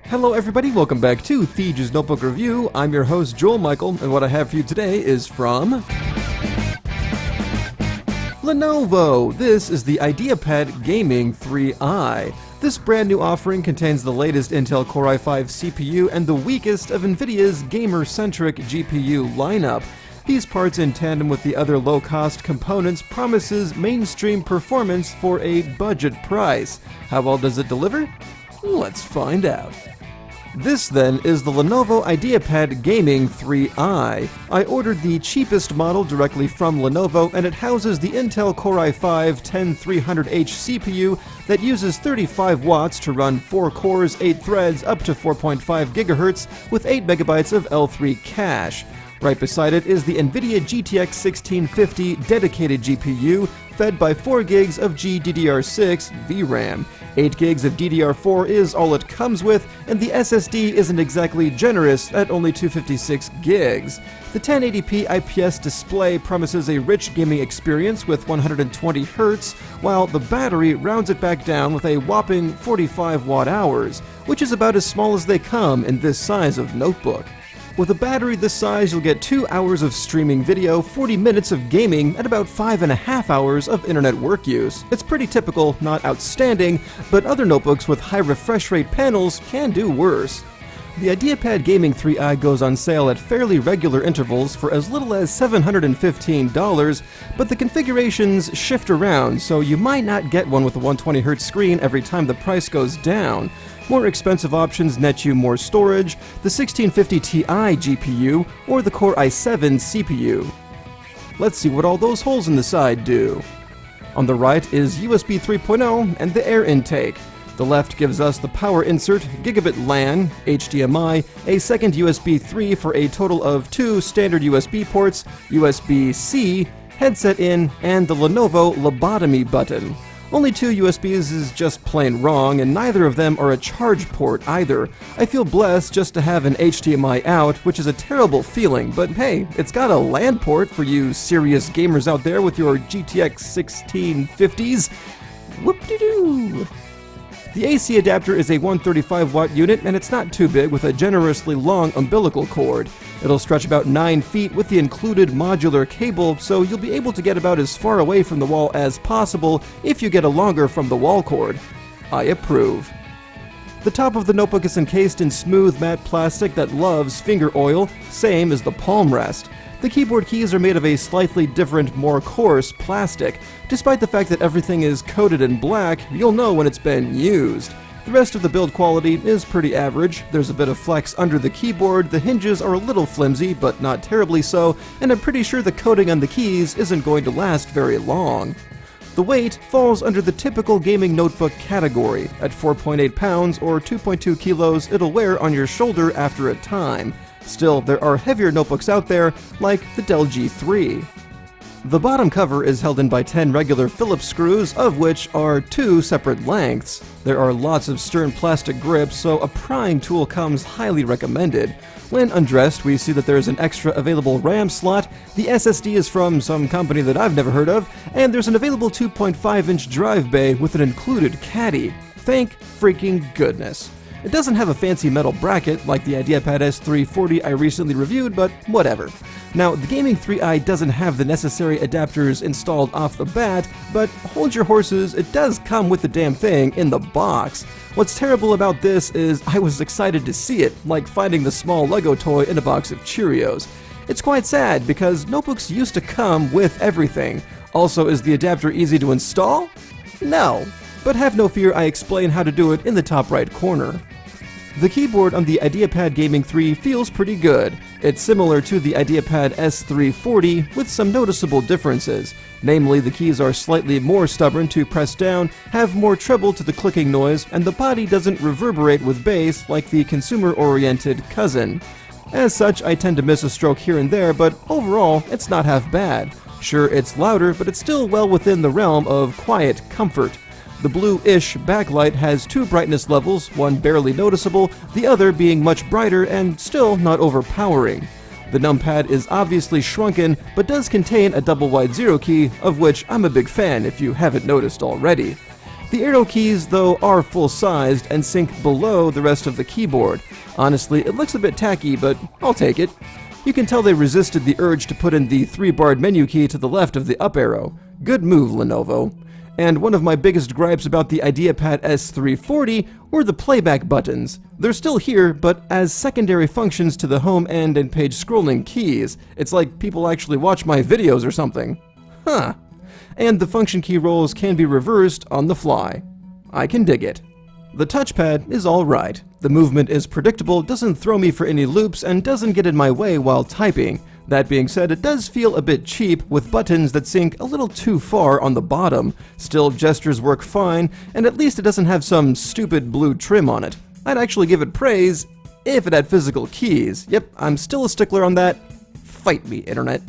Hello everybody, welcome back to Thiege's Notebook Review. I'm your host Joel Michael, and what I have for you today is from Lenovo. This is the IdeaPad Gaming 3i. This brand new offering contains the latest Intel Core i5 CPU and the weakest of NVIDIA's gamer-centric GPU lineup. These parts, in tandem with the other low-cost components, promises mainstream performance for a budget price. How well does it deliver? Let's find out. This then is the Lenovo IdeaPad Gaming 3i. I ordered the cheapest model directly from Lenovo, and it houses the Intel Core i5-10300H CPU that uses 35 watts to run 4 cores, 8 threads, up to 4.5 GHz with 8 MB of L3 cache. Right beside it is the NVIDIA GTX 1650 dedicated GPU, fed by 4 gigs of GDDR6 VRAM. 8 gigs of DDR4 is all it comes with, and the SSD isn't exactly generous at only 256 gigs. The 1080p IPS display promises a rich gaming experience with 120 Hz, while the battery rounds it back down with a whopping 45 watt-hours, which is about as small as they come in this size of notebook. With a battery this size, you'll get 2 hours of streaming video, 40 minutes of gaming, and about 5.5 hours of internet work use. It's pretty typical, not outstanding, but other notebooks with high refresh rate panels can do worse. The IdeaPad Gaming 3i goes on sale at fairly regular intervals for as little as $715, but the configurations shift around, so you might not get one with a 120Hz screen every time the price goes down. More expensive options net you more storage, the 1650 Ti GPU, or the Core i7 CPU. Let's see what all those holes in the side do. On the right is USB 3.0 and the air intake. The left gives us the power insert, gigabit LAN, HDMI, a second USB 3 for a total of 2 standard USB ports, USB-C, headset in, and the Lenovo lobotomy button. Only 2 USBs is just plain wrong, and neither of them are a charge port either. I feel blessed just to have an HDMI out, which is a terrible feeling, but hey, it's got a LAN port for you serious gamers out there with your GTX 1650s. Whoop-de-doo! The AC adapter is a 135 watt unit, and it's not too big with a generously long umbilical cord. It'll stretch about 9 feet with the included modular cable, so you'll be able to get about as far away from the wall as possible if you get a longer from the wall cord. I approve. The top of the notebook is encased in smooth matte plastic that loves finger oil, same as the palm rest. The keyboard keys are made of a slightly different, more coarse plastic. Despite the fact that everything is coated in black, you'll know when it's been used. The rest of the build quality is pretty average. There's a bit of flex under the keyboard, the hinges are a little flimsy, but not terribly so, and I'm pretty sure the coating on the keys isn't going to last very long. The weight falls under the typical gaming notebook category. At 4.8 pounds or 2.2 kilos, it'll wear on your shoulder after a time. Still, there are heavier notebooks out there, like the Dell G3. The bottom cover is held in by 10 regular Phillips screws, of which are 2 separate lengths. There are lots of stern plastic grips, so a prying tool comes highly recommended. When undressed, we see that there is an extra available RAM slot, the SSD is from some company that I've never heard of, and there's an available 2.5-inch drive bay with an included caddy. Thank freaking goodness. It doesn't have a fancy metal bracket like the IdeaPad S340 I recently reviewed, but whatever. Now, the Gaming 3i doesn't have the necessary adapters installed off the bat, but hold your horses, it does come with the damn thing in the box. What's terrible about this is I was excited to see it, like finding the small Lego toy in a box of Cheerios. It's quite sad because notebooks used to come with everything. Also, is the adapter easy to install? No. But have no fear, I explain how to do it in the top right corner. The keyboard on the IdeaPad Gaming 3 feels pretty good. It's similar to the IdeaPad S340 with some noticeable differences. Namely, the keys are slightly more stubborn to press down, have more treble to the clicking noise, and the body doesn't reverberate with bass like the consumer-oriented cousin. As such, I tend to miss a stroke here and there, but overall, it's not half bad. Sure, it's louder, but it's still well within the realm of quiet comfort. The blue-ish backlight has 2 brightness levels, one barely noticeable, the other being much brighter and still not overpowering. The numpad is obviously shrunken, but does contain a double-wide 0 key, of which I'm a big fan if you haven't noticed already. The arrow keys, though, are full-sized and sink below the rest of the keyboard. Honestly, it looks a bit tacky, but I'll take it. You can tell they resisted the urge to put in the 3-barred menu key to the left of the up arrow. Good move, Lenovo. And one of my biggest gripes about the IdeaPad S340 were the playback buttons. They're still here, but as secondary functions to the home and page scrolling keys. It's like people actually watch my videos or something. Huh. And the function key roles can be reversed on the fly. I can dig it. The touchpad is alright. The movement is predictable, doesn't throw me for any loops, and doesn't get in my way while typing. That being said, it does feel a bit cheap, with buttons that sink a little too far on the bottom. Still, gestures work fine, and at least it doesn't have some stupid blue trim on it. I'd actually give it praise if it had physical keys. Yep, I'm still a stickler on that. Fight me, Internet.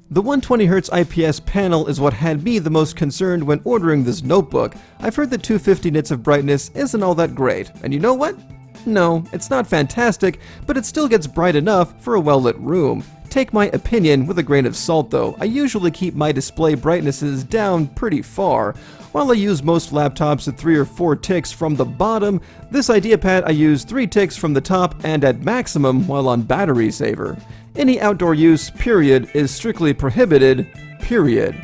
The 120Hz IPS panel is what had me the most concerned when ordering this notebook. I've heard that 250 nits of brightness isn't all that great, and you know what? No, it's not fantastic, but it still gets bright enough for a well-lit room. Take my opinion with a grain of salt though. I usually keep my display brightnesses down pretty far. While I use most laptops at 3 or 4 ticks from the bottom, this IdeaPad I use 3 ticks from the top and at maximum while on battery saver. Any outdoor use, period, is strictly prohibited, period.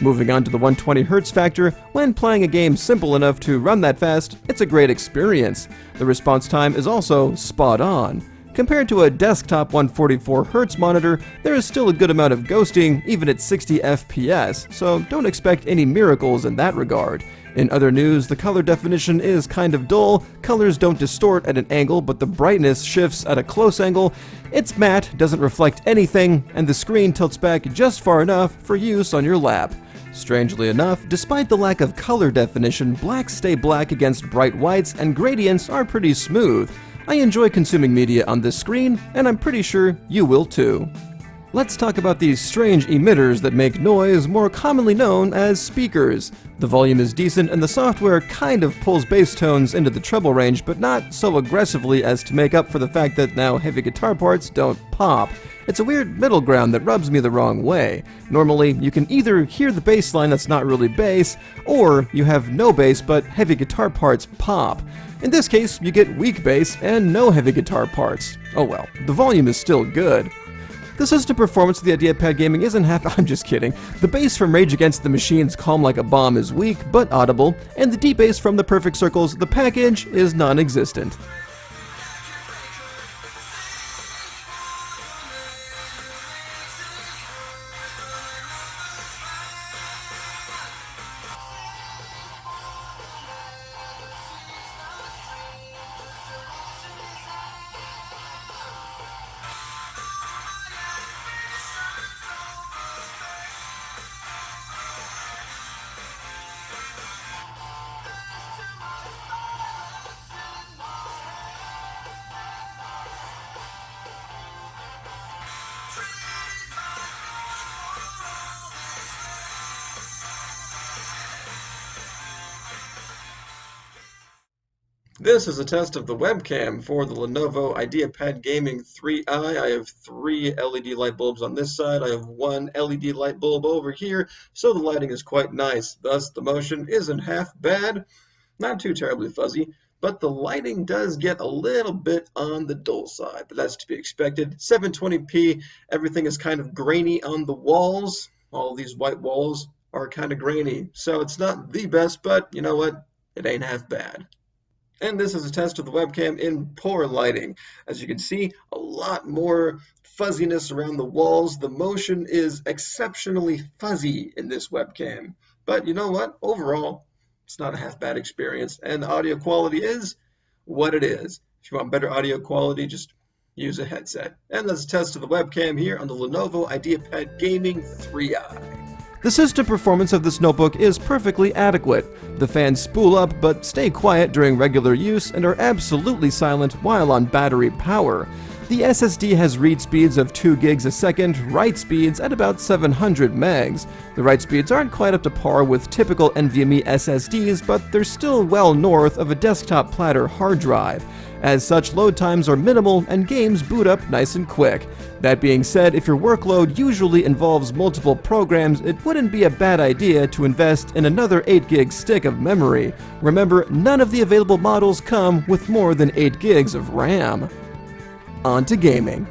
Moving on to the 120Hz factor, when playing a game simple enough to run that fast, it's a great experience. The response time is also spot on. Compared to a desktop 144Hz monitor, there is still a good amount of ghosting, even at 60 FPS, so don't expect any miracles in that regard. In other news, the color definition is kind of dull, colors don't distort at an angle, but the brightness shifts at a close angle, it's matte, doesn't reflect anything, and the screen tilts back just far enough for use on your lap. Strangely enough, despite the lack of color definition, blacks stay black against bright whites, and gradients are pretty smooth. I enjoy consuming media on this screen, and I'm pretty sure you will too. Let's talk about these strange emitters that make noise, more commonly known as speakers. The volume is decent and the software kind of pulls bass tones into the treble range, but not so aggressively as to make up for the fact that now heavy guitar parts don't pop. It's a weird middle ground that rubs me the wrong way. Normally, you can either hear the bass line that's not really bass, or you have no bass but heavy guitar parts pop. In this case, you get weak bass and no heavy guitar parts. Oh well, the volume is still good. The system performance of the IdeaPad Gaming isn't half— I'm just kidding. The bass from Rage Against the Machine's Calm Like a Bomb is weak, but audible, and the deep bass from the Perfect Circle's The Package is non-existent. This is a test of the webcam for the Lenovo IdeaPad Gaming 3i. I have 3 LED light bulbs on this side. I have 1 LED light bulb over here, so the lighting is quite nice. Thus, the motion isn't half bad, not too terribly fuzzy, but the lighting does get a little bit on the dull side, but that's to be expected. 720p, everything is kind of grainy on the walls. All these white walls are kind of grainy, so it's not the best, but you know what? It ain't half bad. And this is a test of the webcam in poor lighting. As you can see, a lot more fuzziness around the walls. The motion is exceptionally fuzzy in this webcam. But you know what? Overall, it's not a half bad experience. And the audio quality is what it is. If you want better audio quality, just use a headset. And that's a test of the webcam here on the Lenovo IdeaPad Gaming 3i. The system performance of this notebook is perfectly adequate. The fans spool up but stay quiet during regular use and are absolutely silent while on battery power. The SSD has read speeds of 2 gigs a second, write speeds at about 700 megs. The write speeds aren't quite up to par with typical NVMe SSDs, but they're still well north of a desktop platter hard drive. As such, load times are minimal and games boot up nice and quick. That being said, if your workload usually involves multiple programs, it wouldn't be a bad idea to invest in another 8 gig stick of memory. Remember, none of the available models come with more than 8 gigs of RAM. On to gaming.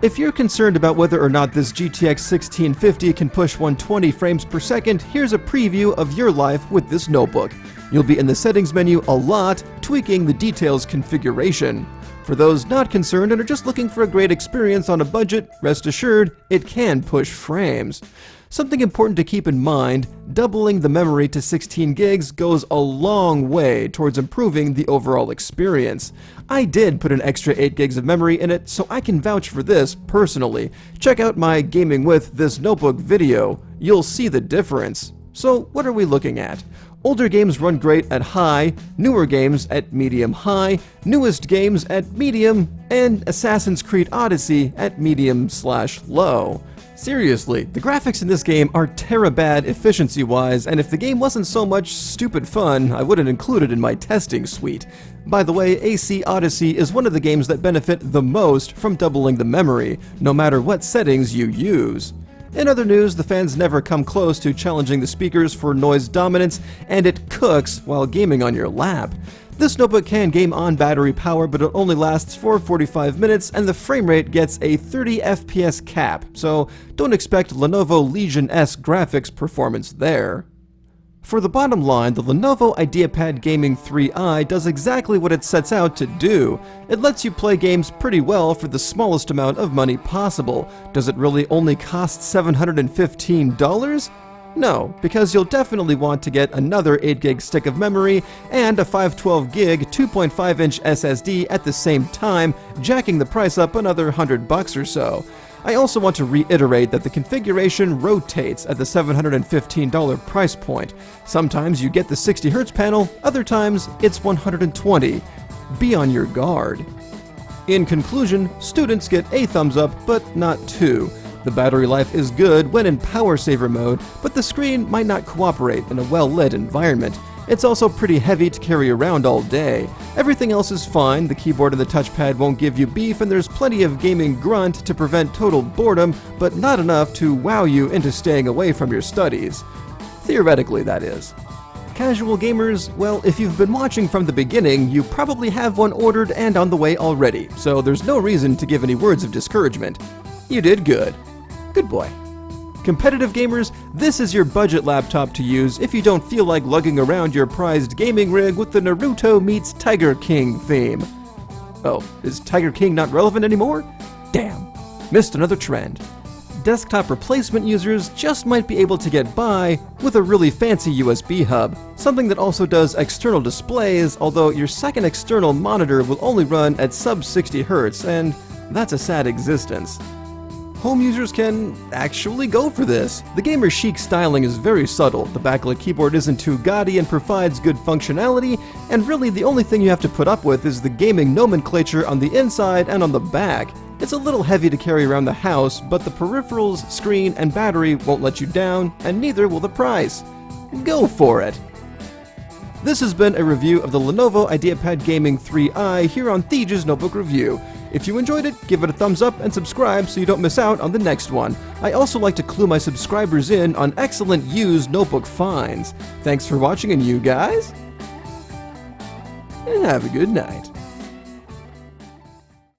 If you're concerned about whether or not this GTX 1650 can push 120 frames per second, here's a preview of your life with this notebook. You'll be in the settings menu a lot, tweaking the details configuration. For those not concerned and are just looking for a great experience on a budget, rest assured, it can push frames. Something important to keep in mind, doubling the memory to 16 gigs goes a long way towards improving the overall experience. I did put an extra 8 gigs of memory in it, so I can vouch for this personally. Check out my Gaming with This Notebook video. You'll see the difference. So what are we looking at? Older games run great at high, newer games at medium-high, newest games at medium, and Assassin's Creed Odyssey at medium/low. Seriously, the graphics in this game are terabad efficiency-wise, and if the game wasn't so much stupid fun, I wouldn't include it in my testing suite. By the way, AC Odyssey is one of the games that benefit the most from doubling the memory, no matter what settings you use. In other news, the fans never come close to challenging the speakers for noise dominance, and it cooks while gaming on your lap. This notebook can game on battery power, but it only lasts for 45 minutes, and the frame rate gets a 30 FPS cap, so don't expect Lenovo Legion-esque graphics performance there. For the bottom line, the Lenovo IdeaPad Gaming 3i does exactly what it sets out to do. It lets you play games pretty well for the smallest amount of money possible. Does it really only cost $715? No, because you'll definitely want to get another 8 gig stick of memory and a 512 gig 2.5-inch SSD at the same time, jacking the price up another $100 or so. I also want to reiterate that the configuration rotates at the $715 price point. Sometimes you get the 60Hz panel, other times it's 120. Be on your guard. In conclusion, students get a thumbs up, but not 2. The battery life is good when in power saver mode, but the screen might not cooperate in a well-lit environment. It's also pretty heavy to carry around all day. Everything else is fine, the keyboard and the touchpad won't give you beef, and there's plenty of gaming grunt to prevent total boredom, but not enough to wow you into staying away from your studies. Theoretically, that is. Casual gamers, well, if you've been watching from the beginning, you probably have one ordered and on the way already, so there's no reason to give any words of discouragement. You did good. Good boy. Competitive gamers, this is your budget laptop to use if you don't feel like lugging around your prized gaming rig with the Naruto meets Tiger King theme. Oh, is Tiger King not relevant anymore? Damn, missed another trend. Desktop replacement users just might be able to get by with a really fancy USB hub, something that also does external displays, although your second external monitor will only run at sub 60 Hz, and that's a sad existence. Home users can actually go for this. The gamer chic styling is very subtle, the backlit keyboard isn't too gaudy and provides good functionality, and really the only thing you have to put up with is the gaming nomenclature on the inside and on the back. It's a little heavy to carry around the house, but the peripherals, screen, and battery won't let you down, and neither will the price. Go for it! This has been a review of the Lenovo IdeaPad Gaming 3i here on Thiege's Notebook Review. If you enjoyed it, give it a thumbs up and subscribe so you don't miss out on the next one. I also like to clue my subscribers in on excellent used notebook finds. Thanks for watching, and you guys, and have a good night.